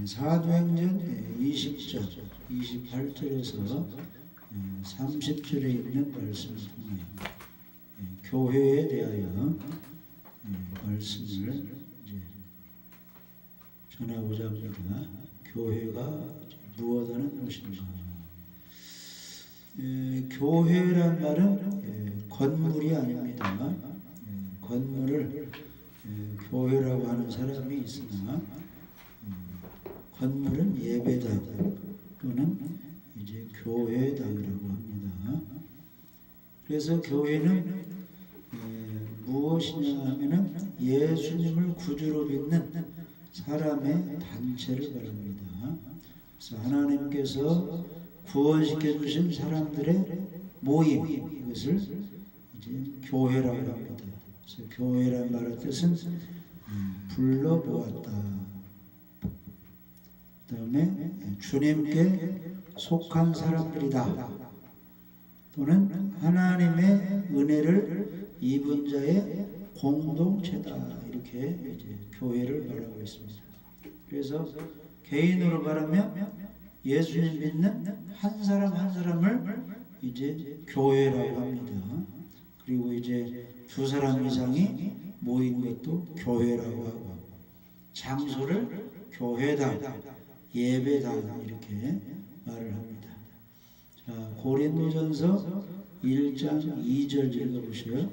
사도행전 20절, 28절에서 30절에 있는 말씀을 통해 교회에 대하여 말씀을 이제 전하고자 합니다. 교회가 무엇하는 것인가? 교회란 말은 건물이 아닙니다. 건물을 교회라고 하는 사람이 있으나 건물은 예배당 또는 이제 교회당이라고 합니다. 그래서 교회는 무엇이냐 하면은 예수님을 구주로 믿는 사람의 단체를 말합니다. 그래서 하나님께서 구원시켜 주신 사람들의 모임, 이것을 이제 교회라고 합니다. 그래서 교회란 말의 뜻은 불러보았다. 그 다음에 주님께 속한 사람들이다. 또는 하나님의 은혜를 입은 자의 공동체다. 이렇게 이제 교회를 말하고 있습니다. 그래서 개인으로 말하면 예수님 믿는 한 사람 한 사람을 이제 교회라고 합니다. 그리고 이제 두 사람 이상이 모인 것도 교회라고 하고, 장소를 교회당, 예배당 이렇게 말을 합니다. 자, 고린도전서 1장 2절 읽어보세요.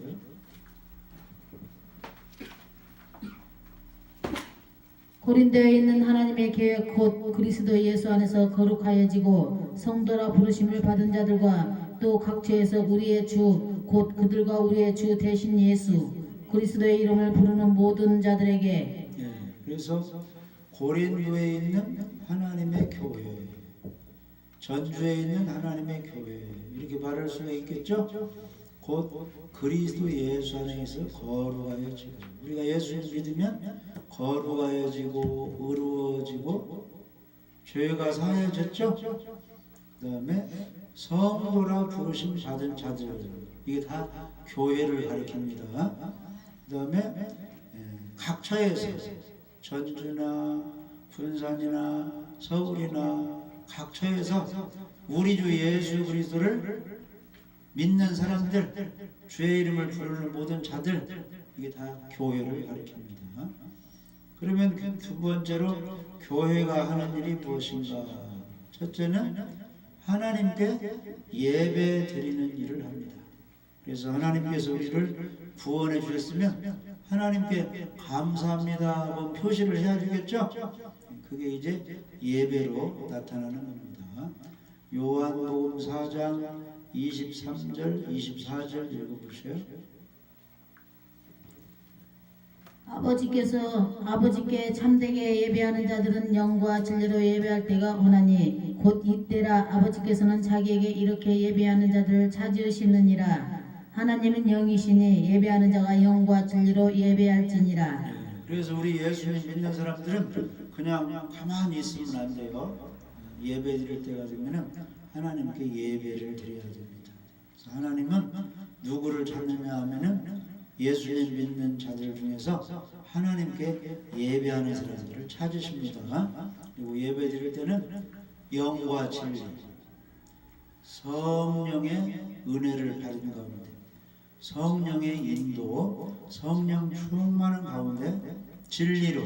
고린도에 있는 하나님의 계획 곧 그리스도 예수 안에서 거룩하여지고 성도라 부르심을 받은 자들과 또 각처에서 우리의 주 곧 그들과 우리의 주 대신 예수 그리스도의 이름을 부르는 모든 자들에게. 그래서 고린도에 있는 하나님의 교회, 전주에 있는 하나님의 교회 이렇게 말할 수가 있겠죠. 곧 그리스도 예수 안에서 거룩하여지고, 우리가 예수를 믿으면 거룩하여지고 의로워지고 죄가 사해졌죠. 그 다음에 성도라 부르심 받은 자들, 이게 다 교회를 가리킵니다. 그 다음에 각처에서 전주나 군산이나 서울이나 각처에서 우리 주 예수 그리스도를 믿는 사람들, 주의 이름을 부르는 모든 자들, 이게 다 교회를 가리킵니다. 그러면 그 두 번째로 교회가 하는 일이 무엇인가? 첫째는 하나님께 예배 드리는 일을 합니다. 그래서 하나님께서 우리를 구원해 주셨으면 하나님께 감사합니다 하고 표시를 해야 되겠죠? 그게 이제 예배로 나타나는 겁니다. 요한복음 4장 23절, 24절 읽어보세요. 아버지께 참되게 예배하는 자들은 영과 진리로 예배할 때가 오나니 곧 이때라. 아버지께서는 자기에게 이렇게 예배하는 자들을 찾으시느니라. 하나님은 영이시니 예배하는 자가 영과 진리로 예배할지니라. 그래서 우리 예수님 믿는 사람들은 그냥 가만히 있으면 안 돼요. 예배 드릴 때가 되면 하나님께 예배를 드려야 됩니다. 그래서 하나님은 누구를 찾느냐 하면은 예수님 믿는 자들 중에서 하나님께 예배하는 사람들을 찾으십니다. 그리고 예배 드릴 때는 영과 진리, 성령의 은혜를 받은 가운데, 성령의 인도, 성령 충만한 가운데 진리로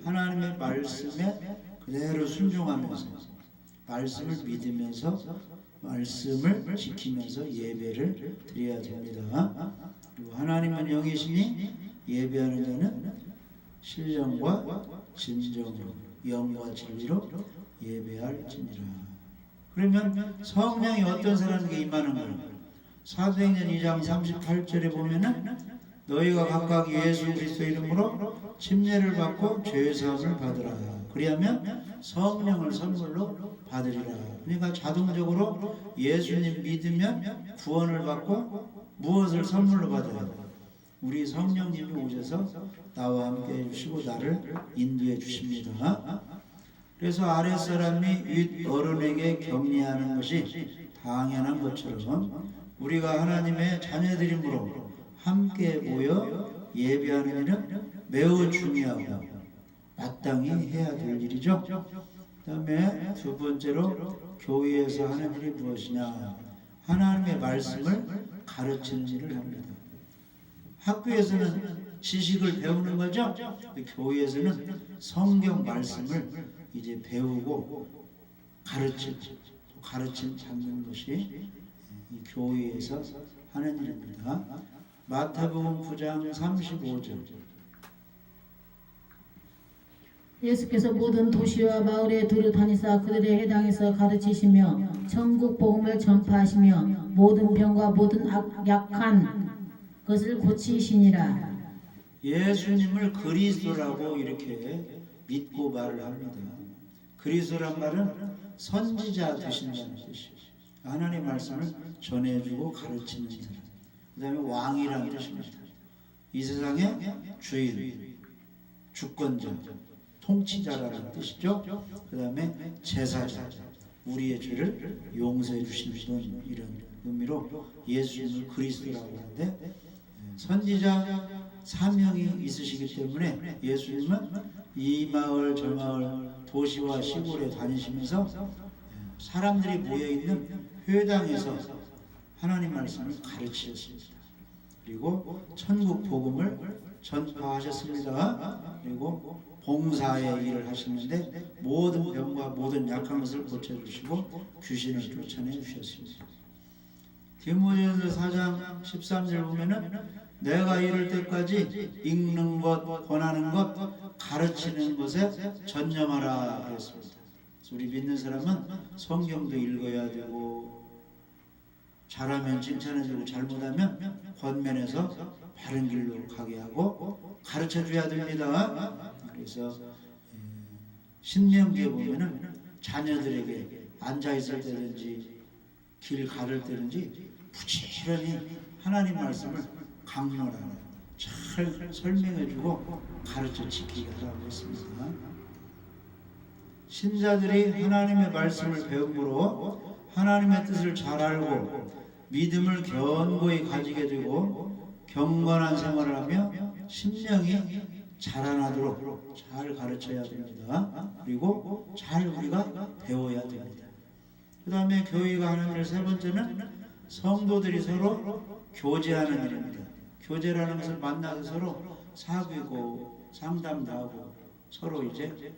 하나님의 말씀에 그대로 순종하면서, 말씀을 믿으면서, 말씀을 지키면서 예배를 드려야 됩니다. 그리고 하나님은 영이시니 예배하는 자는 신령과 진정으로, 영과 진리로 예배할지니라. 그러면 성령이 어떤 사람에게 임하는 거예요? 사도행전 2장 38절에 보면은 너희가 각각 예수 그리스도 이름으로 침례를 받고 죄사함을 받으라. 그리하면 성령을 선물로 받으리라. 그러니까 자동적으로 예수님 믿으면 구원을 받고 무엇을 선물로 받아요? 우리 성령님이 오셔서 나와 함께 해주시고 나를 인도해 주십니다. 그래서 아랫사람이 윗 어른에게 격려하는 것이 당연한 것처럼 우리가 하나님의 자녀들이므로 함께 모여 예배하는 일은 매우 중요하고 마땅히 해야 될 일이죠. 그 다음에 두 번째로 교회에서 하는 일이 무엇이냐? 하나님의 말씀을 가르치는 일을 합니다. 학교에서는 지식을 배우는 거죠. 교회에서는 성경 말씀을 이제 배우고 가르침 잡는 것이 이 교회에서 하는 일입니다. 마태복음 9장 35절. 예수께서 모든 도시와 마을에 두루 다니사 그들의 해당에서 가르치시며 천국 복음을 전파하시며 모든 병과 모든 약한 것을 고치시니라. 예수님을 그리스도라고 이렇게 믿고 말을 합니다. 그리스도란 말은 선지자 되신다는 뜻이에요. 하나님의 말씀을 전해주고 가르치는 사람. 그 다음에 왕이라는 뜻입니다. 이 세상의 주인, 주권자, 통치자라는 뜻이죠. 그 다음에 제사자, 우리의 죄를 용서해 주시는 분, 이런 의미로 예수님을 그리스도라고 하는데, 선지자 사명이 있으시기 때문에 예수님은 이 마을 저 마을 도시와 시골에 다니시면서 사람들이 모여있는 회당에서 하나님 말씀을 가르치셨습니다. 그리고 천국 복음을 전파하셨습니다. 그리고 봉사의 일을 하시는데 모든 병과 모든 약한 것을 고쳐주시고 귀신을 쫓아내 주셨습니다. 디모데전서 4장 13절 보면은 내가 이럴 때까지 읽는 것, 권하는 것, 가르치는 것에 전념하라 그랬습니다. 우리 믿는 사람은 성경도 읽어야 되고, 잘하면 칭찬해주고 잘못하면 권면해서 바른 길로 가게 하고 가르쳐줘야 됩니다. 그래서 신명기에 보면은 자녀들에게 앉아있을 때든지 길 가를 때든지 부지런히 하나님 말씀을 강론하라, 잘 설명해주고 가르쳐 지키게 하라고 했습니다. 신자들이 하나님의 말씀을 배움으로 하나님의 뜻을 잘 알고 믿음을 견고히 가지게 되고 경건한 생활을 하며 심령이 자라나도록 잘 가르쳐야 됩니다. 그리고 잘 우리가 배워야 됩니다. 그 다음에 교회가 하는 일 세 번째는 성도들이 서로 교제하는 일입니다. 교제라는 것을 만나서 서로 사귀고 상담도 하고 서로 이제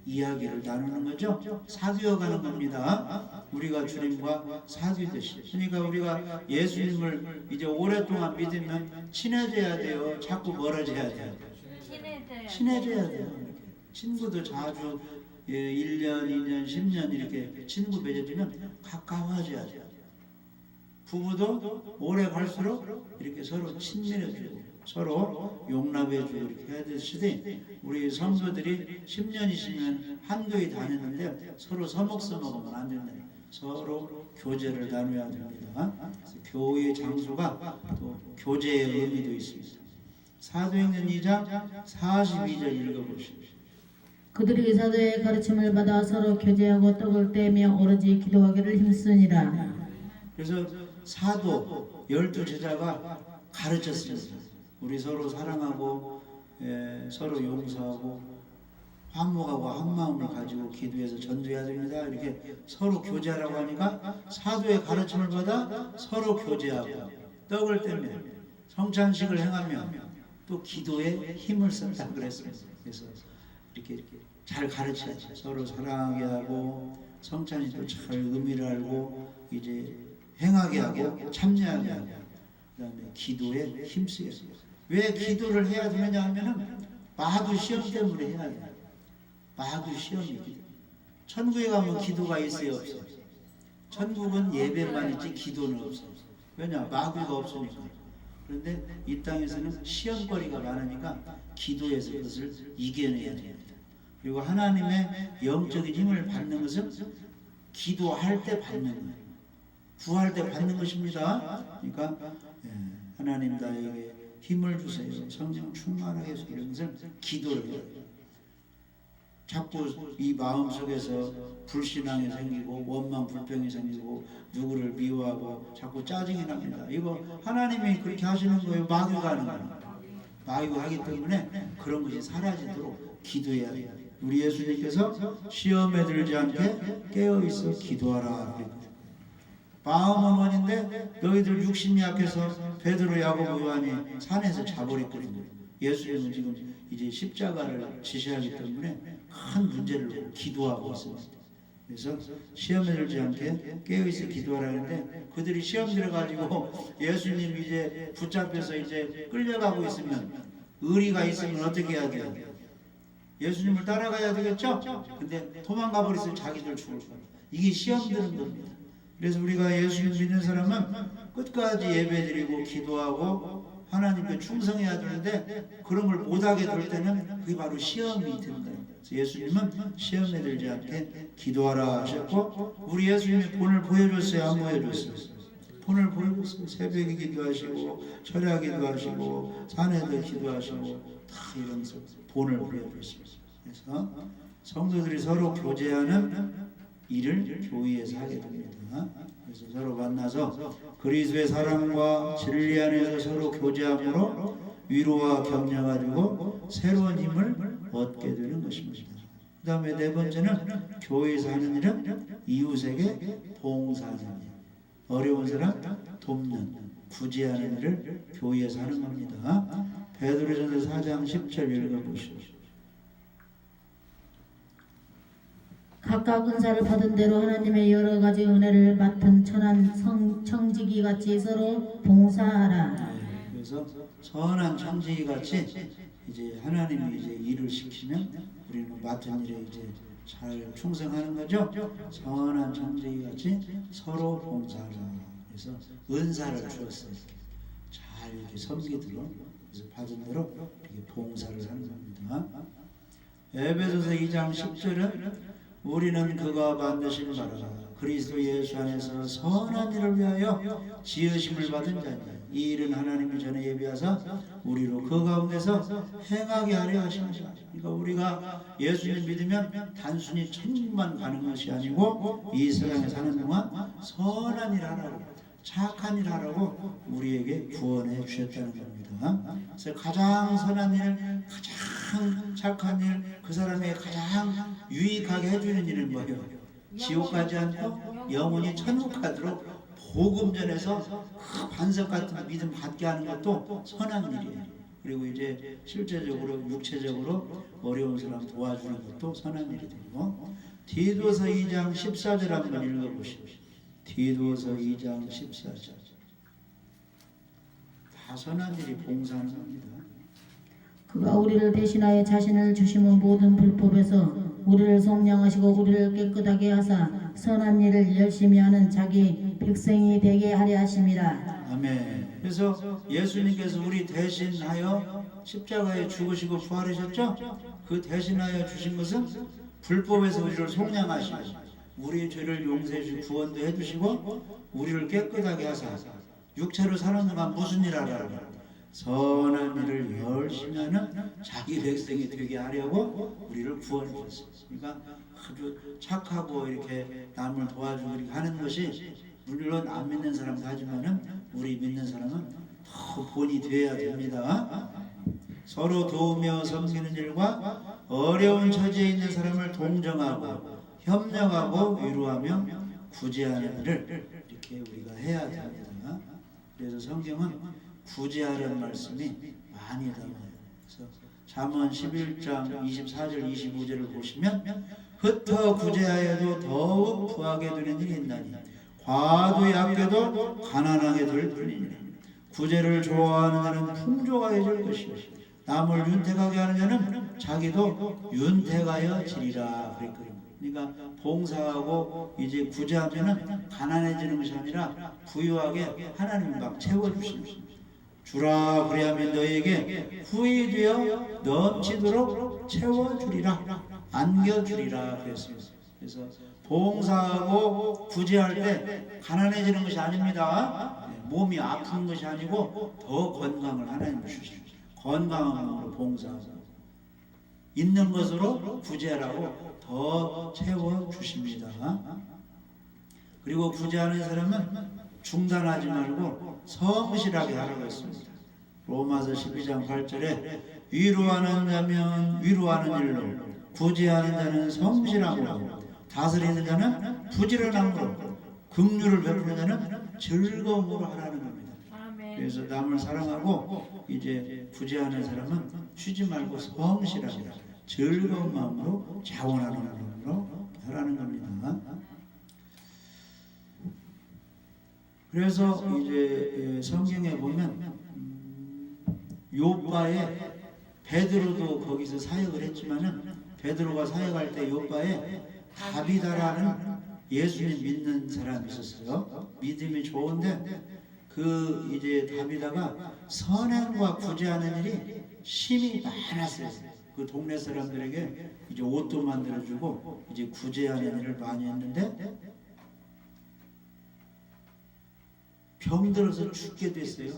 이야기를 나누는 거죠. 사귀어가는 겁니다. 우리가 주님과 사귀듯이. 그러니까 우리가 예수님을 이제 오랫동안 믿으면 친해져야 돼요. 자꾸 멀어져야 돼요. 친해져야 돼요. 이렇게. 친구도 자주 1년, 2년, 10년 이렇게 친구 맺어주면 가까워져야 돼요. 부부도 오래 갈수록 이렇게 서로 친밀해지고 서로 용납해주고 이렇게 해야 되시되, 우리 성도들이 10년이시면 한 교회 다녔는데 서로 서먹서먹하면 안 된다. 서로 교제를 나눠야 됩니다. 교회의 장소가 또 교제의 의미도 있습니다. 사도행전 2장 42절 읽어보십시오. 그들이 사도의 가르침을 받아 서로 교제하고 떡을 떼며 오로지 기도하기를 힘쓰니라. 그래서 사도 12제자가 가르쳤습니다. 우리 서로 사랑하고 서로 용서하고 화목하고 한 마음을 가지고 기도해서 전도해야 됩니다. 이렇게 서로 교제하라고 하니까 사도의 가르침을 받아 서로 교제하고 떡을 떼며 성찬식을 행하며 또 기도에 힘을 쓴다 그랬습니다. 그래서 이렇게 잘 가르쳐야죠. 서로 사랑하게 하고 성찬식도 잘 의미를 알고 이제 행하게 하고 참여하게 하고 그다음에 기도에 힘쓰게 합니다. 왜 기도를 해야 되느냐 하면은 마귀 시험 때문에 해야 돼요. 마귀 시험이기. 천국에 가면 기도가 있어요, 없어요? 천국은 예배만 있지 기도는 없어요. 왜냐? 마귀가 없으니까. 그런데 이 땅에서는 시험거리가 많으니까 기도해서 그것을 이겨내야 됩니다. 그리고 하나님의 영적인 힘을 받는 것은 기도할 때 받는 거예요. 구할 때 받는 것입니다. 그러니까 하나님 나에게 힘을 주세요. 성령 충만하게 해서 이런 것을 기도를 해요. 자꾸 이 마음속에서 불신앙이 생기고 원망 불평이 생기고 누구를 미워하고 자꾸 짜증이 납니다. 이거 하나님이 그렇게 하시는 거예요? 마귀가 하는 거예요? 마귀가 하기 때문에 그런 것이 사라지도록 기도해야 돼요. 우리 예수님께서 시험에 들지 않게 깨어있어 기도하라. 마음은 원인데 너희들 육신이 약해서 베드로, 야고보, 요한이 산에서 자버렸거든요. 예수님은 지금 이제 십자가를 지시하기 때문에 큰 문제를 놓고 기도하고 있습니다. 그래서 시험에 들지 않게 깨어있어 기도하라 하는데 그들이 시험 들어가지고 예수님 이제 붙잡혀서 이제 끌려가고 있으면, 의리가 있으면 어떻게 해야 돼요? 예수님을 따라가야 되겠죠? 근데 도망가 버렸어요. 자기들 죽을 거예요. 이게 시험 드는 겁니다. 그래서 우리가 예수님 믿는 사람은 끝까지 예배드리고 기도하고 하나님께 충성해야 되는데 그런 걸 못하게 될 때는 그게 바로 시험이 되는 거예요. 그래서 예수님은 시험에 들지 않게 기도하라 하셨고, 우리 예수님이 본을 보여줬어요? 안 보여줬어요? 본을 보여줬어요. 새벽에 기도하시고 철야 기도하시고 산에도 기도하시고 다 이런 본을 보여줬습니다. 그래서 성도들이 서로 교제하는 일을 교회에서 하게 됩니다. 그래서 서로 만나서 그리스도의 사랑과 진리 안에서 서로 교제함으로 위로와 격려 가지고 새로운 힘을 얻게 되는 것입니다. 그 다음에 네 번째는 교회에서 하는 일은 이웃에게 봉사하는 일, 어려운 사람 돕는, 구제하는 일을 교회에서 하는 겁니다. 베드로전서 4장 10절 읽어보시오. 각각 은사를 받은 대로 하나님의 여러 가지 은혜를 맡은 천한 청지기 같이 서로 봉사하라. 그래서 선한 청지기 같이 이제 하나님이 이제 일을 시키면 우리는 맡은 일에 이제 잘 충성하는 거죠. 선한 청지기 같이 서로 봉사하라. 그래서 은사를 주었어요. 잘 이렇게 섬기도록. 그래서 받은 대로 이렇게 봉사를 하는 겁니다. 에베소서 2장 10절은 우리는 그가 만드신 바라 그리스도 예수 안에서 선한 일을 위하여 지으심을 받은 자니 이 일은 하나님이 전에 예비하사 우리로 그 가운데서 행하게 하려 하십니다. 그러니까 우리가 예수님 믿으면 단순히 천국만 가는 것이 아니고 이 세상에 사는 동안 선한 일 하라고, 착한 일 하라고 우리에게 구원해 주셨다는 겁니다. 그래서 가장 선한 일, 가장 착한 일, 그 사람에게 가장 유익하게 해주는 일은 뭐예요? 지옥 가지 않고 영혼이 천국 가도록 복음 전해서 그 반석 같은 믿음 갖게 하는 것도 선한 일이에요. 그리고 이제 실제적으로 육체적으로 어려운 사람 도와주는 것도 선한 일이 되고, 디도서 2장 14절 한번 읽어보십시오. 디도서 2장 14절. 다 선한 일이 봉사하는 겁니다. 그가 우리를 대신하여 자신을 주심은 모든 불법에서 우리를 속량하시고 우리를 깨끗하게 하사 선한 일을 열심히 하는 자기 백성이 되게 하려 하심이라. 아멘. 그래서 예수님께서 우리 대신하여 십자가에 죽으시고 부활하셨죠? 그 대신하여 주신 것은 불법에서 우리를 속량하시고 우리의 죄를 용서해 주시고 구원도 해주시고 우리를 깨끗하게 하사 육체로 사는 동안 무슨 일 하라고? 선한 일을 열심히 하는 자기 백성이 되게 하려고 우리를 구원해 주셨어요. 그러니까 아주 착하고 이렇게 남을 도와주고 이렇게 하는 것이 물론 안 믿는 사람도 하지만은 우리 믿는 사람은 더 본이 되어야 됩니다. 서로 도우며 섬기는 일과 어려운 처지에 있는 사람을 동정하고 협력하고 위로하며 구제하는 일을 이렇게 우리가 해야 됩니다. 그래서 성경은 구제하라는 말씀이 많이 나와요. 그래서 잠언 11장 24절 25절을 보시면 흩어 구제하여도 더욱 부하게 되는 일이 있나니 과도 약게도 가난하게 될 뿐이니 구제를 좋아하는 자는 풍족하게 것이요 남을 윤택하게 하는 자는 자기도 윤택하여 지리라 그랬거든요. 그러니까 봉사하고 이제 구제하면은 가난해지는 것이 아니라 부유하게 하나님이 막 채워주시는 것입니다. 주라 그리하면 너에게 후히 되어 넘치도록 채워주리라, 안겨주리라 그랬습니다. 그래서 봉사하고 구제할 때 가난해지는 것이 아닙니다. 몸이 아픈 것이 아니고 더 건강을 하나님 주십니다. 건강한 몸으로 봉사하고 있는 것으로 구제하라고 더 채워주십니다. 그리고 구제하는 사람은 중단하지 말고 성실하게 하라고 했습니다. 로마서 12장 8절에 위로하는 자면 위로하는 일로, 구제하는 자는 성실함으로, 다스리는 자는 부지런함으로, 긍휼을 베푸는 자는 즐거움으로 하라는 겁니다. 그래서 남을 사랑하고 이제 구제하는 사람은 쉬지 말고 성실하고 즐거운 마음으로 자원하는 마음으로 하라는 겁니다. 그래서 이제 성경에 보면 욥바에 베드로도 거기서 사역을 했지만은 베드로가 사역할 때 욥바에 다비다라는 예수님 믿는 사람이 있었어요. 믿음이 좋은데 그 이제 다비다가 선행과 구제하는 일이 심히 많았어요. 그 동네 사람들에게 이제 옷도 만들어주고 이제 구제하는 일을 많이 했는데 병들어서 죽게 됐어요.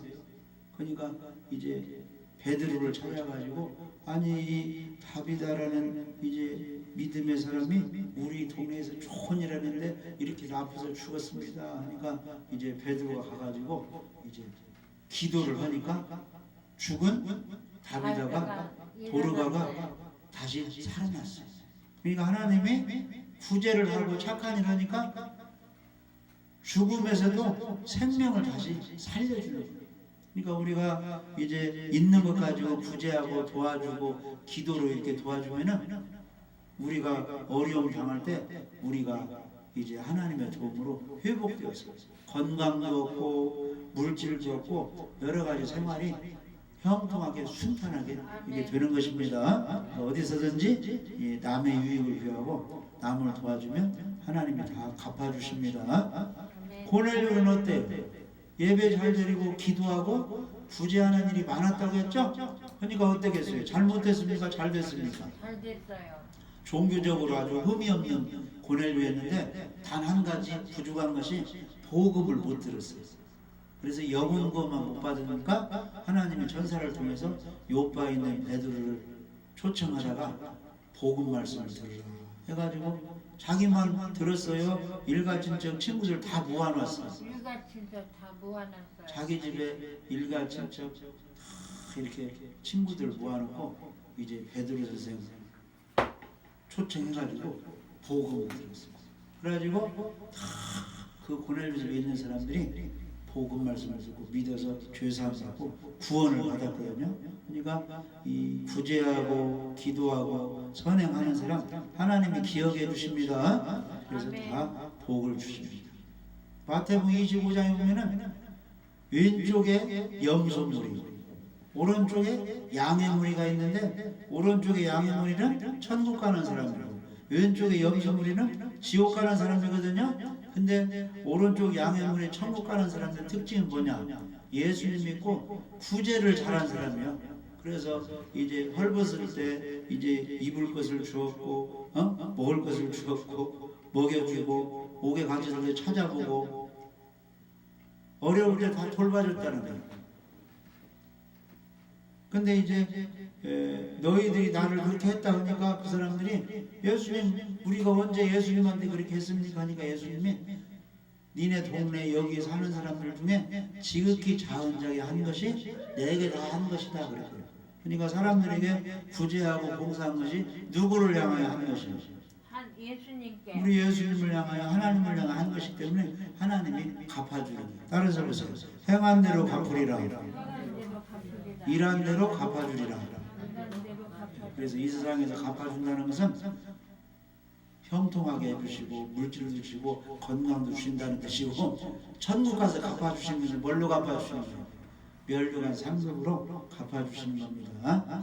그러니까 이제 베드로를 찾아가지고 아니 이 다비다라는 이제 믿음의 사람이 우리 동네에서 좋은 일 하는데 이렇게 아파서 죽었습니다. 하니까 이제 베드로가 가가지고 이제 기도를 하니까 죽은 다비다가 도르가가 다시 살아났어요. 그러니까 하나님이 구제를 하고 착한 일 하니까 죽음에서도 생명을 다시 살려주는 거예요. 그러니까 우리가 이제 있는 것 가지고 구제하고 도와주고 기도로 이렇게 도와주면은 우리가 어려움 당할 때 우리가 이제 하나님의 도움으로 회복되었어요. 건강도 얻고 물질도 얻고 여러 가지 생활이 형통하게 순탄하게 이게 되는 것입니다. 어디서든지 남의 유익을 위하고 남을 도와주면 하나님이 다 갚아주십니다. 고넬료는 어때요? 예배 잘 드리고 기도하고 구제하는 일이 많았다고 했죠? 그러니까 어떻겠어요? 잘못됐습니까? 잘 됐습니까? 잘 됐어요. 종교적으로 아주 흠이 없는 고넬료였는데 단 한 가지 부족한 것이 복음을 못 들었어요. 그래서 영은 것만 못 받으니까 하나님이 전사를 통해서 욥바에 있는 베드로를 초청하다가 복음 말씀을 들으라 해가지고 자기만 들었어요. 일가친척 친구들 다 모아놨어요. 일가친척 다 모아놨어요. 자기 집에 일가친척 다 이렇게 친구들 모아놓고 이제 베드로 선생 초청해가지고 복음을 들었어요. 그래가지고 다 그 고넬료 집에 있는 사람들이 복음 말씀을 듣고 믿어서 죄사함 받고 구원을 받았거든요. 그러니까 이 구제하고 기도하고 선행하는 사람 하나님이 기억해 주십니다. 그래서 다 복을 주십니다. 마태복음 25장에 보면은 왼쪽에 염소무리, 오른쪽에 양의 무리가 있는데 오른쪽에 양의 무리는 천국 가는 사람이고 왼쪽에 염소무리는 지옥 가는 사람이거든요. 근데 오른쪽 양의 무리 천국 가는 사람들 특징은 뭐냐? 예수님 믿고 구제를 잘한 사람이에요. 그래서 이제 헐벗을 때 이제 입을 것을 주었고 먹을 것을 주었고 먹여주고 옥에 갇혔을 때 찾아보고 어려울 때 다 돌봐줬다는 거예요. 근데 이제 너희들이 나를 그렇게 했다 하니까 그 사람들이 예수님 우리가 언제 예수님한테 그렇게 했습니까? 하니까 예수님이 니네 동네 여기 사는 사람들 중에 지극히 작은 자에게 한 것이 내게 다 한 것이다 그랬어요. 그러니까 사람들에게 구제하고 봉사한 것이 누구를 향하여 한 것인지 예수님께 우리 예수님을 향하여 하나님을 향하여 한 것이기 때문에 하나님이 갚아주는 거예요. 따라서 보세요. 행한 대로 갚으리라. 일한 대로 갚아주리라. 그래서 이 세상에서 갚아준다는 것은 형통하게 해주시고 물질도 주시고 건강도 주신다는 뜻이고 천국 가서 갚아주시는 것은 뭘로 갚아주시는 거예요? 멸류관 상급으로 갚아주시는 겁니다.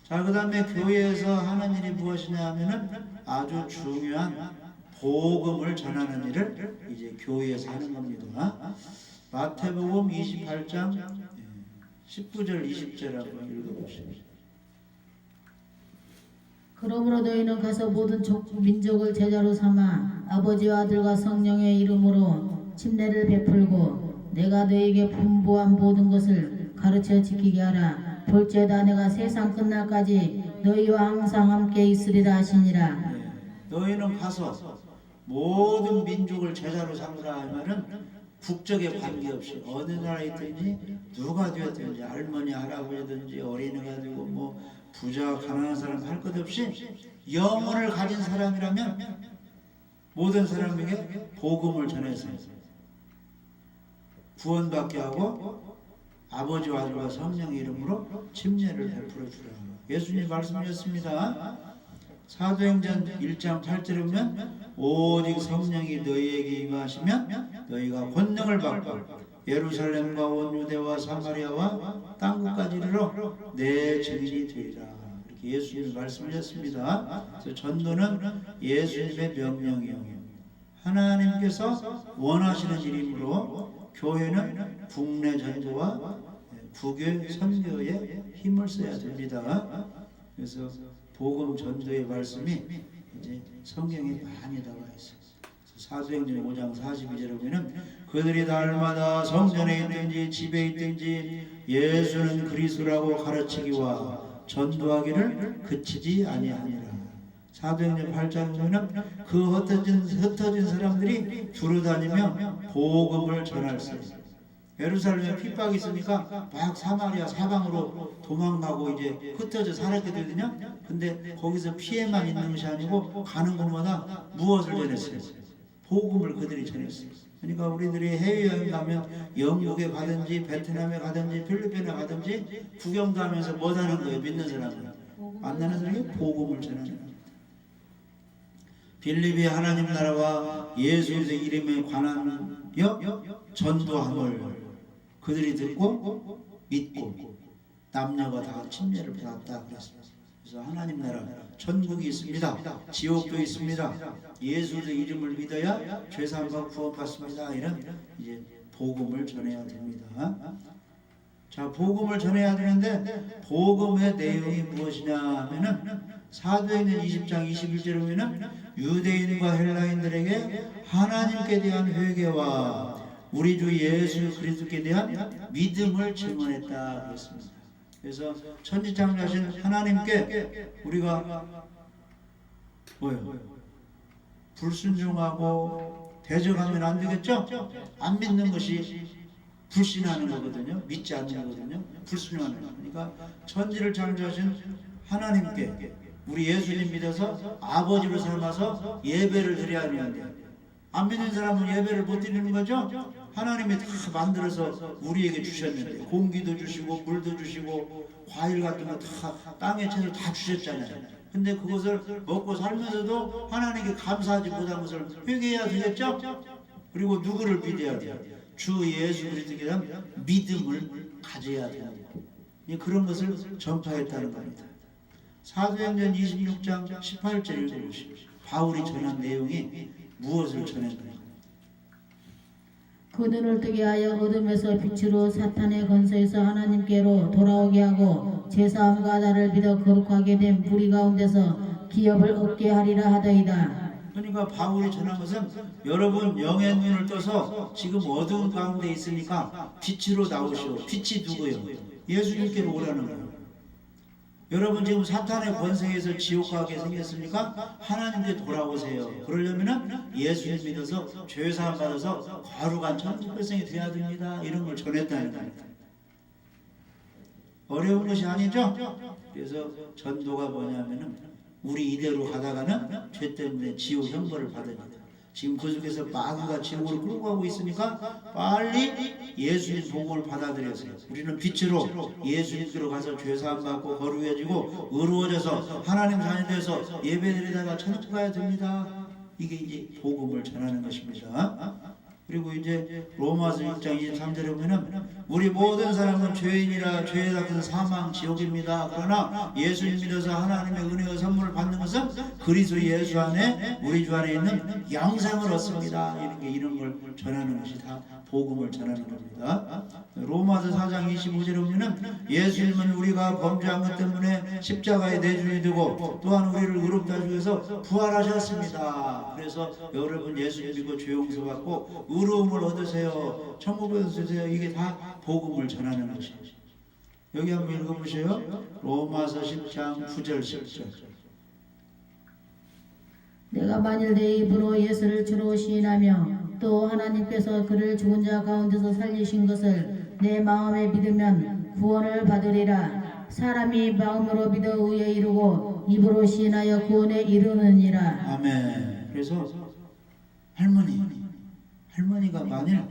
자, 그 다음에 교회에서 하는 일이 무엇이냐 하면은 아주 중요한 복음을 전하는 일을 이제 교회에서 하는 겁니다. 마태복음 28장 19절 20절 한번 읽어보십시오. 그러므로 너희는 가서 모든 민족을 제자로 삼아 아버지와 아들과 성령의 이름으로 침례를 베풀고 내가 너희에게 분부한 모든 것을 가르쳐 지키게 하라. 볼지어다 내가 세상 끝날까지 너희와 항상 함께 있으리라 하시니라. 너희는 가서 모든 민족을 제자로 삼으라 하면은 국적에 관계없이 어느 나라에 있든지 누가 되었든지 할머니 할아버지든지 어린이가 되고 뭐 부자 가난한 사람 할 것 없이 영혼을 가진 사람이라면 모든 사람에게 복음을 전해서 구원받게 하고 아버지와 아들과 성령의 이름으로 침례를 베풀어 주라. 예수님 말씀이었습니다. 사도행전 1장 8절에 보면 오직 성령이 너희에게 임하시면 너희가 권능을 받고 예루살렘과 온 유대와 사마리아와 땅끝까지 이르러 내 증인이 되리라. 이렇게 예수님이 말씀하셨습니다. 그래서 전도는 예수님의 명령이요 하나님께서 원하시는 일이므로 교회는 국내 전도와 국외 선교에 힘을 써야 됩니다. 그래서 복음 전도의 말씀이 이제 성경에 많이 나와 있어요. 사도행전 5장 42절에 보면 그들이 날마다 성전에 있든지 집에 있든지 예수는 그리스도라고 가르치기와 전도하기를 그치지 아니하니라. 사도행전 8장에 보면 그 흩어진 사람들이 두루다니며 복음을 전할세. 예루살렘에 핍박이 있으니까 막 사마리아 사방으로 도망가고 이제 흩어져 살았게 되거든요. 근데 거기서 피해만 있는 것이 아니고 가는 곳마다 무엇을 전했어요? 복음을 그들이 전했어요. 그러니까 우리들이 해외여행 가면 영국에 가든지 베트남에 가든지 필리핀에 가든지 구경도 하면서 뭐 하는 거예요? 믿는 사람은 만나는 사람이 복음을 전하는 거예요. 빌립이 하나님 나라와 예수의 이름에 관한 전도함을 그들이 듣고 믿고 남녀가 다 침례를 받았다 그랬습니다. 그래서 하나님 나라 천국이 있습니다. 지옥도 있습니다. 예수의 이름을 믿어야 죄사함과 구원받습니다. 이런 이제 복음을 전해야 됩니다. 자, 복음을 전해야 되는데 복음의 내용이 무엇이냐 하면은 사도행전 20장 21절에 보면은 유대인과 헬라인들에게 하나님께 대한 회개와 우리 주 예수 그리스도께 대한 믿음을 증언했다 그랬습니다. 그래서 천지창조하신 하나님께 우리가 뭐요? 불순종하고 대적하면 안 되겠죠? 안 믿는 것이 불신하는 거거든요. 믿지 않는 거거든요. 불순종하는 거. 그러니까 천지를 창조하신 하나님께 우리 예수님 믿어서 아버지로 삼아서 예배를 드려야 하는데 안 믿는 사람은 예배를 못 드리는 거죠? 하나님이 다 만들어서 우리에게 주셨는데 공기도 주시고 물도 주시고 과일 같은 거 다 땅에 채소 다 주셨잖아요. 근데 그것을 먹고 살면서도 하나님께 감사하지 못한 것을 회개해야 되겠죠? 그리고 누구를 믿어야 돼요? 주 예수 그리스도에 대한 믿음을 가져야 돼요. 그런 것을 전파했다는 겁니다. 사도행전 26장 18절 읽어보십시오. 바울이 전한 내용이 무엇을 전했나요? 그 눈을 뜨게 하여 어둠에서 빛으로 사탄의 권세에서 하나님께로 돌아오게 하고 제사함과 나를 믿어 거룩하게 된 무리 가운데서 기업을 얻게 하리라 하더이다. 그러니까 바울이 전한 것은 여러분 영의 눈을 떠서 지금 어두운 가운데 있으니까 빛으로 나오시오. 빛이 누구예요? 예수님께로 오라는 거예요. 여러분 지금 사탄의 권세에서 지옥 가게 생겼으니까 하나님께 돌아오세요. 그러려면 예수님 믿어서 죄사함 받아서 거룩한 천국 백성이 되어야 됩니다. 이런 걸 전했다는 겁니다. 어려운 것이 아니죠? 그래서 전도가 뭐냐면은 우리 이대로 가다가는 죄 때문에 지옥 형벌을 받습니다. 지금 그 속에서 마귀가 지옥으로 끌고 가고 있으니까 빨리 예수님 복음을 받아들여서 우리는 빛으로 예수님께로 가서 죄사함 받고 거룩해지고 의로워져서 하나님 자녀 되어서 예배드리다가 천국 가야 됩니다. 이게 이제 복음을 전하는 것입니다. 그리고 이제 로마서 6장 23절에 보면 우리 모든 사람은 죄인이라 죄에 닥친 사망 지옥입니다. 그러나 예수님 믿어서 하나님의 은혜의 선물을 받는 것은 그리스도 예수 안에 우리 주 안에 있는 영생을 얻습니다. 이런 걸 전하는 것이 다 복음을 전하는 겁니다. 로마서 4장 25절에 보면 예수님은 우리가 범죄한 것 때문에 십자가에 내주이 되고 또한 우리를 의롭다 하기 위해서 부활하셨습니다. 그래서 여러분 예수님 믿고 죄 용서받고 의로움을 얻으세요. 천국에 얻으세요. 이게 다 복음을 전하는 것이에요. 여기 한번 읽어보세요. 로마서 10장 9절 10절. 내가 만일 내 입으로 예수를 주로 시인하며 또 하나님께서 그를 죽은 자 가운데서 살리신 것을 내 마음에 믿으면 구원을 받으리라. 사람이 마음으로 믿어 의에 이르고 입으로 시인하여 구원에 이르느니라. 아멘. 그래서 할머니가 만일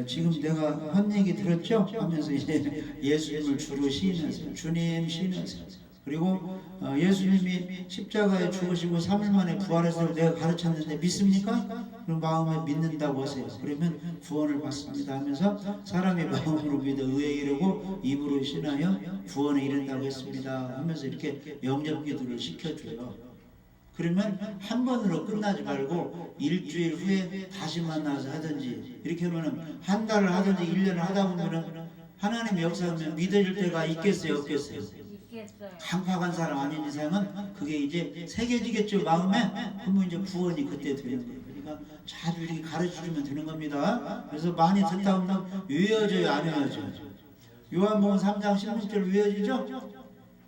지금 내가 한 얘기 들었죠? 하면서 이제 예수님을 주로 시인하세요. 주님 시인하세요. 그리고 예수님이 십자가에 죽으시고 3일 만에 부활해서 내가 가르쳤는데 믿습니까? 그럼 마음에 믿는다고 하세요. 그러면 구원을 받습니다 하면서 사람이 마음으로 믿어 의에 이르고 입으로 신하여 구원에 이른다고 했습니다 하면서 이렇게 영접기도를 시켜줘요. 그러면 한 번으로 끝나지 말고 일주일 후에 다시 만나서 하든지 이렇게 하면은 한 달을 하든지 1년을 하다 보면은 하나님의 역사하면 믿어질 때가 있겠어요, 없겠어요? 있겠어요. 강팍한 사람 아닌 이상은 그게 이제 새겨지겠죠, 마음에. 그러면 이제 구원이 그때 되는 거예요. 그러니까 자주 이렇게 가르쳐주면 되는 겁니다. 그래서 많이 듣다 보면 외워져요, 안 외워져요? 요한복음 3장 16절 외워지죠?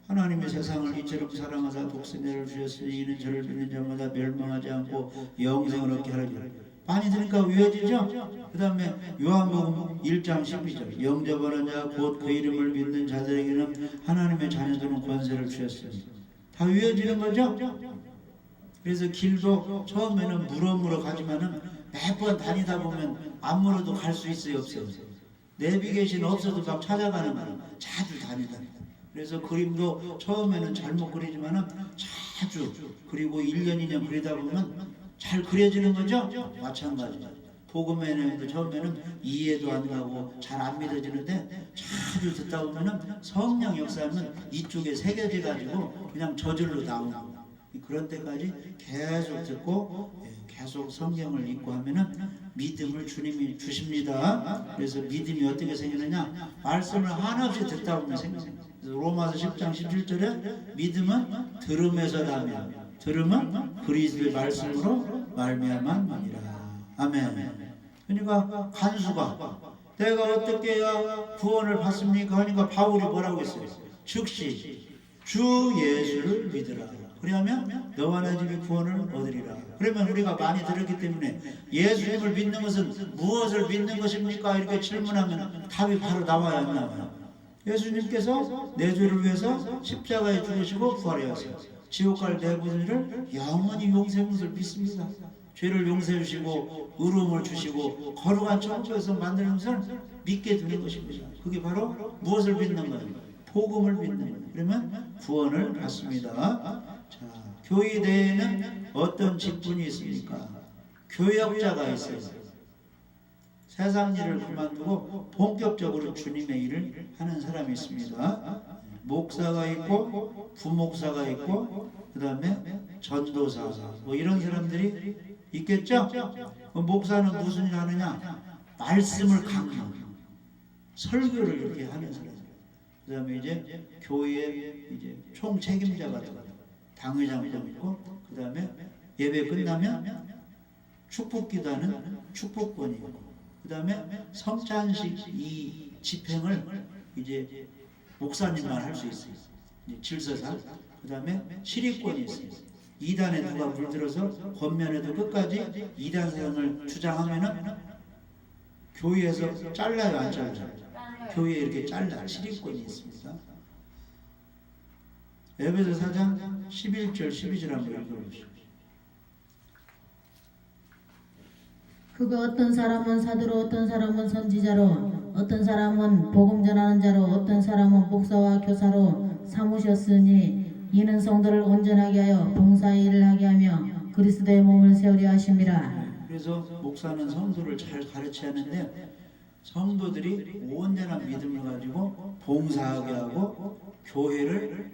하나님의 세상을 이처럼 사랑하사 독생자를 주셨으니 이는 저를 믿는 자마다 멸망하지 않고 영생을 얻게 하리라. 많이 들으니까 외워지죠? 그 다음에 요한복음 1장 12절 영접하는 자 곧 그 이름을 믿는 자들에게는 하나님의 자녀들은 권세를 주셨으니 다 외워지는 거죠? 그래서 길도 처음에는 물어 가지만은 몇 번 다니다 보면 안 물어도 갈 수 있어요, 없어요? 내비게이션 없어도 막 찾아가는 거는 자주 다니다. 그래서 그림도 처음에는 잘못 그리지만은 자주 그리고 1년 2년 그리다 보면 잘 그려지는 거죠? 마찬가지죠. 복음에는 처음에는 이해도 안 가고 잘 안 믿어지는데 자주 듣다 보면은 성령 역사는 이쪽에 새겨져 가지고 그냥 저절로 나오는 거예요. 그런 때까지 계속 듣고 계속 성경을 읽고 하면은 믿음을 주님이 주십니다. 그래서 믿음이 어떻게 생기느냐? 말씀을 한없이 듣다 보면 생깁니다. 로마서 10장 17절에 믿음은 들음에서 나며 들음은 그리스도의 말씀으로 말미암았느니라. 아멘. 그러니까 간수가 내가 어떻게 해야 구원을 받습니까? 하니까 바울이 뭐라고 했어요? 즉시 주 예수를 믿으라. 그러면 너와 내 집이 구원을 얻으리라. 그러면 우리가 많이 들었기 때문에 예수님을 믿는 것은 무엇을 믿는 것입니까? 이렇게 질문하면 답이 바로 나와야 안 나와요. 예수님께서 내 죄를 위해서 십자가에 죽으시고 부활하셨어요. 지옥 갈 내분들을 영원히 용서하는 것을 믿습니다. 죄를 용서해 주시고 의로움을 주시고 거룩한 천국에서 만드는 것을 믿게 되는 것입니다. 그게 바로 무엇을 믿는 거예요? 복음을 믿는 거예요. 그러면 구원을 받습니다. 자, 교회 내에는 어떤 직분이 있습니까? 교역자가 있어요. 세상 일을 그만두고 본격적으로 주님의 일을 하는 사람이 있습니다. 목사가 있고 부목사가 있고 그 다음에 전도사 뭐 이런 사람들이 있겠죠? 목사는 무슨 일 하느냐? 말씀을 강조 설교를 이렇게 하는 사람. 그 다음에 이제 교회의 이제 총 책임자가 되고 당회장도 있고 그 다음에 예배 끝나면 축복기도하는 축복권이 있고 그 다음에 성찬식 이 집행을 이제 목사님만 할 수 있어요. 질서상. 그 다음에 실의권이 있어요. 이단에 누가 물들어서 권면에도 끝까지 이단 사상을 주장하면은 교회에서 잘라요, 안 잘라요? 교회에 이렇게 잘라 실의권이 있습니다. 에베소 4장 11절 12절 한번 읽어보시죠. 그가 어떤 사람은 사도로 어떤 사람은 선지자로 어떤 사람은 복음 전하는 자로 어떤 사람은 목사와 교사로 삼으셨으니 이는 성도를 온전하게 하여 봉사의 일을 하게 하며 그리스도의 몸을 세우려 하심이라. 그래서 목사는 성도를 잘 가르쳐야 하는데 성도들이 온전한 믿음을 가지고 봉사하게 하고 교회를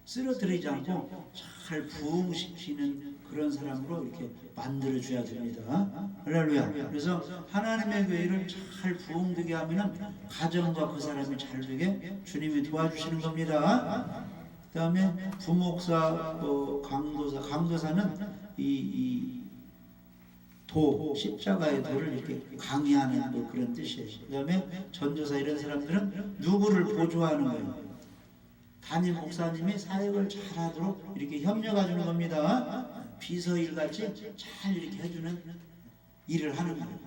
쓰러뜨리지 않고 잘 부흥시키는 그런 사람으로 이렇게 만들어줘야 됩니다. 할렐루야. 그래서 하나님의 교회를 잘 부흥되게 하면은 가정과 그 사람이 잘 되게 주님이 도와주시는 겁니다. 그 다음에 부목사, 강도사는 도, 십자가의 도를 이렇게 강의하는 뭐 그런 뜻이에요. 그 다음에 전도사 이런 사람들은 누구를 보조하는 거예요. 담임 목사님이 사역을 잘하도록 이렇게 협력해 주는 겁니다. 비서일같이 잘 이렇게 해주는 일을 하는 거예요.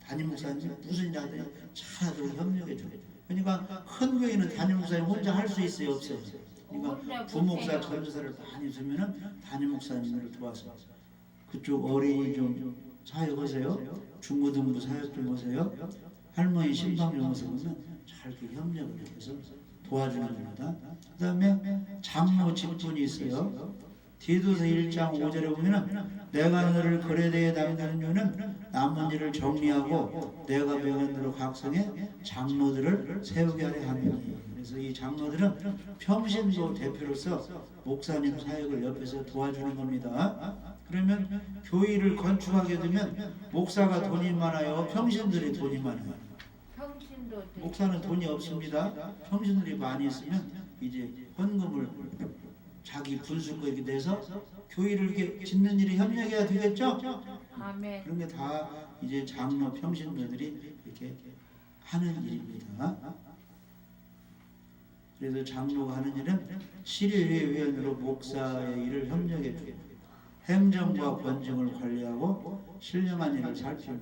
담임 목사님 무슨 일 하더니 차라도 협력해 줘요. 그러니까 큰 교회는 담임 목사님 혼자 할 수 있어요, 없어요? 그러니까 부목사, 전도사를 많이 두면은 담임 목사님을 도와서 그쪽 어린이 좀 사역하세요. 중고등부 사역 좀 하세요. 할머니 신방 좀 하세요. 그러면 잘 이렇게 협력을 해서 도와주는 겁니다. 그 다음에 장로 직분이 있어요. 디도서 1장 5절에 보면은 내가 너를 거래대에 남기는 이유는 남은 일을 정리하고 내가 명한대로 각성해 장로들을 세우게 하려 함이니. 그래서 이 장로들은 평신도 대표로서 목사님 사역을 옆에서 도와주는 겁니다. 그러면 교회를 건축하게 되면 목사가 돈이 많아요, 평신들이 돈이 많아요? 평신도 목사는 돈이 없습니다. 평신들이 많이 있으면 이제 헌금을 자기 분수거 이렇게 내서 교회를 이렇게 짓는 일에 협력해야 되겠죠? 아멘. 그런 게 다 이제 장로 평신도들이 이렇게 하는 일입니다. 그래서 장로가 하는 일은 시리위원으로 목사의 일을 협력해 주고 행정과 권증을 관리하고 신령한 일을 살피며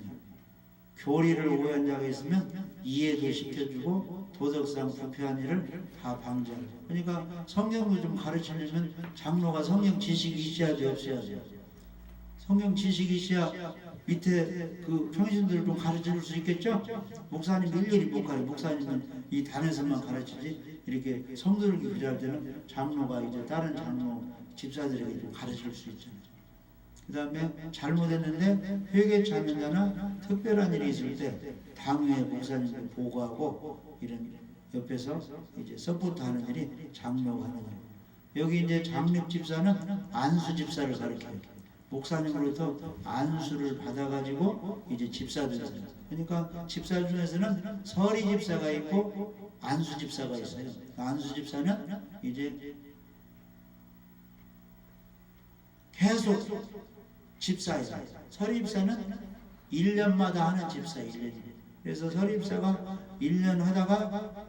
교리를 오해한 자가 있으면 이해도 시켜주고 도덕상 부패한 일을 다 방지하고. 그러니까 성경을 좀 가르치려면 장로가 성경 지식이 있어야 돼, 없어야 돼? 성경 지식이 있어야 밑에 그 평신들을 좀 가르칠 수 있겠죠? 목사님 일일이 못 가르쳐. 목사님은 이 단에서만 가르치지 이렇게 성도를 기도할 때는 장로가 이제 다른 장로 집사들에게 좀 가르칠 수 있잖아요. 그 다음에 잘못했는데 회개 참여자나 특별한 일이 있을 때 당회 목사님을 보고하고 이런 옆에서 이제 서포트하는 일이 장로가 하는 거예요. 여기 이제 장립 집사는 안수 집사를 가르쳐요. 목사님으로부터 안수를 받아가지고 이제 집사 되는 거예요. 그러니까 집사 중에서는 서리 집사가 있고 안수 집사가 있어요. 안수 집사는 이제 계속 집사예요. 서립사는 1년마다 하는 집사예요. 1년. 그래서 서립사가 1년 하다가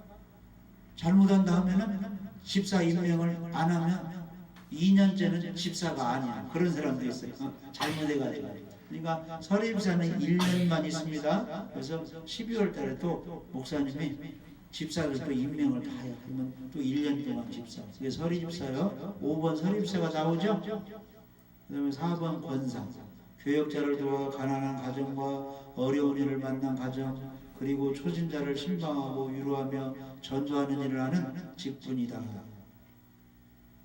잘못한다 하면은 집사 임명을 안 하면 2년째는 집사가 아니야. 그런 사람도 있어요. 잘못해가지고. 그러니까 서립사는 1년만 있습니다. 그래서 12월 달에 또 목사님이 집사를 또 임명을 다 해요. 그러면 또 1년 동안 집사. 이게 서립사요. 5번 서립사가 나오죠. 그 다음에 4번 권사, 교역자를 도와 가난한 가정과 어려운 일을 만난 가정, 그리고 초신자를 신방하고 위로하며 전도하는 일을 하는 직분이다.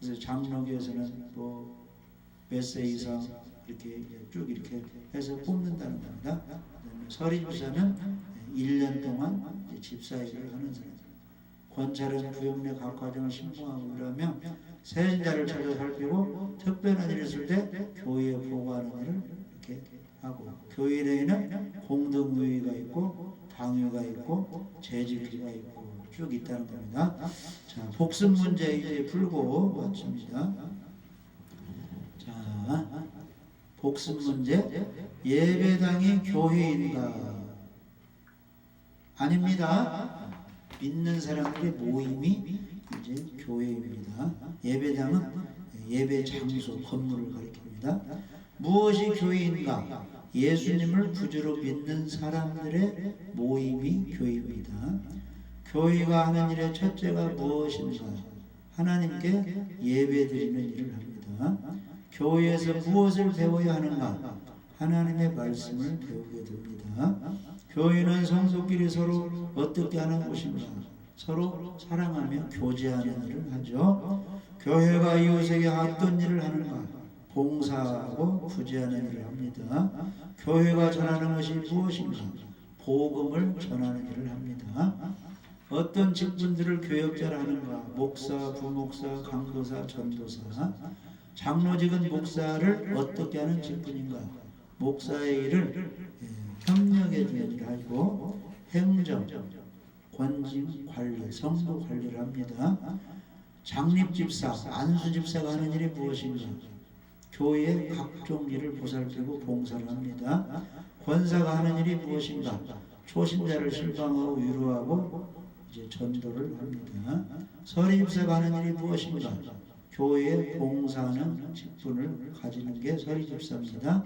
그래서 장로교에서는 뭐 몇 세 이상 이렇게 쭉 이렇게 해서 뽑는다는 겁니다. 서립사는 1년 동안 집사 일을 하는 사람. 권찰은 구역 내 각 가정을 신봉하고 위로하며 세신자를 찾아 살피고 특별한 일이 있을 때 교회에 보고하는 일을 이렇게 하고, 교회 내에는 공동의회가 있고 당회가 있고 재직회가 있고 쭉 있다는 겁니다. 자, 복습 문제 이제 풀고 마칩니다. 자, 복습 문제. 예배당이 교회인가? 아닙니다. 믿는 사람들의 모임이 이제 교회입니다. 예배당은 예배 장소, 건물을 가리킵니다. 무엇이 교회인가? 예수님을 구주로 믿는 사람들의 모임이 교회입니다. 교회가 하는 일의 첫째가 무엇인가? 하나님께 예배드리는 일을 합니다. 교회에서 무엇을 배워야 하는가? 하나님의 말씀을 배우게 됩니다. 교회는 성도끼리 서로 어떻게 하는 곳인가? 서로 사랑하며 교제하는 일을 하죠. 교회가 이웃에게 어떤 일을 하는가? 봉사하고 구제하는 일을 합니다. 교회가 전하는 것이 무엇인가? 복음을 전하는 일을 합니다. 어떤 직분들을 교역자라 하는가? 목사, 부목사, 강도사, 전도사. 장로직은 목사를 어떻게 하는 직분인가? 목사의 일을 협력해 주는 일을 하고, 행정, 권징, 관리, 성도 관리를 합니다. 장립집사, 안수집사가 하는 일이 무엇인가? 교회의 각종 일을 보살피고 봉사를 합니다. 권사가 하는 일이 무엇인가? 초신자를 실방하고 위로하고 이제 전도를 합니다. 서리집사가 하는 일이 무엇인가? 교회에 봉사하는 직분을 가지는 게 서리집사입니다.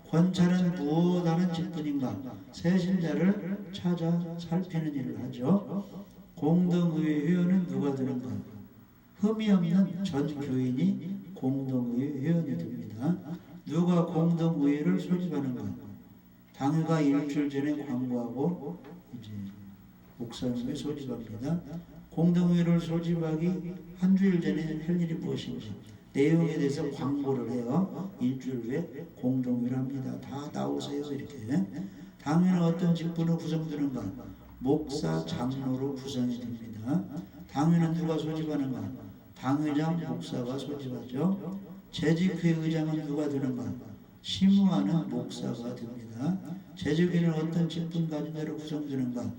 권찰은 무엇하는 직분인가? 새신자를 찾아 살피는 일을 하죠. 공동의회 회원은 누가 되는가? 흠이 없는 전 교인이 공동의회 회원이 됩니다. 누가 공동의회를 소집하는가? 당회가 일주일 전에 광고하고 이제 목사님이 소집합니다. 공동회를 소집하기 한 주일 전에 할 일이 무엇인가? 내용에 대해서 광고를 해요. 일주일 후에 공동회를 합니다. 다 나오세요. 이렇게. 당회는 어떤 직분으로 구성되는가? 목사, 장로로 구성이 됩니다. 당회는 누가 소집하는가? 당회장, 목사가 소집하죠. 재직회 의장은 누가 되는가? 심우하는 목사가 됩니다. 재직회는 어떤 직분 가진 자로 구성되는가?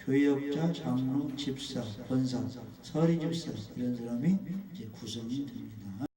교역자, 장로, 집사, 권사, 서리집사 이런 사람이 이제 구성이 됩니다.